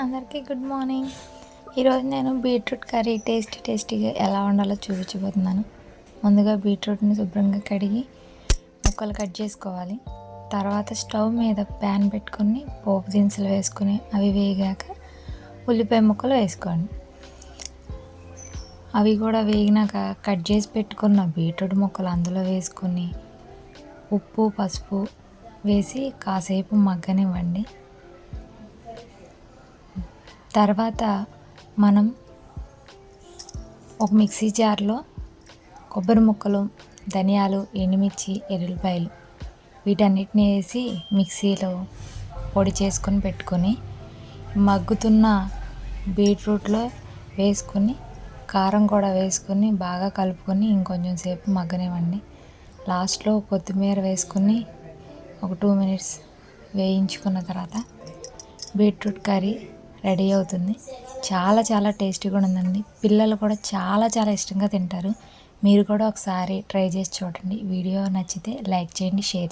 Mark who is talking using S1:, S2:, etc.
S1: అందరికీ good morning. ఈరోజు నేను బీట్రూట్ కర్రీ టేస్టీగా ఎలా వండాలో చూపించబోతున్నాను. ముందుగా బీట్రూట్ని శుభ్రంగా కడిగి ముక్కలు కట్ చేసుకోవాలి. తర్వాత స్టవ్ మీద ప్యాన్ పెట్టుకొని పోపు దినుసులు వేసుకుని అవి వేగాక ఉల్లిపాయ ముక్కలు వేసుకోండి. అవి కూడా వేగినాక కట్ చేసి పెట్టుకున్న బీట్రూట్ ముక్కలు అందులో వేసుకొని ఉప్పు పసుపు వేసి కాసేపు మగ్గనివ్వండి. తర్వాత మనం ఒక మిక్సీ జార్లో కొబ్బరి ముక్కలు, ధనియాలు, ఎండుమిర్చి, ఎల్లుల్లిపాయలు వీటన్నిటిని వేసి మిక్సీలో పొడి చేసుకొని పెట్టుకొని మగ్గుతున్న బీట్రూట్లో వేసుకొని కారం కూడా వేసుకొని బాగా కలుపుకొని ఇంకొంచెం సేపు మగ్గనివ్వండి. లాస్ట్లో కొత్తిమీర వేసుకొని ఒక 2 minutes వేయించుకున్న తర్వాత బీట్రూట్ కర్రీ రెడీ అవుతుంది. చాలా టేస్టీగా ఉందండి. పిల్లలు కూడా చాలా ఇష్టంగా తింటారు. మీరు కూడా ఒకసారి ట్రై చేసి చూడండి. వీడియో నచ్చితే లైక్ చేయండి, షేర్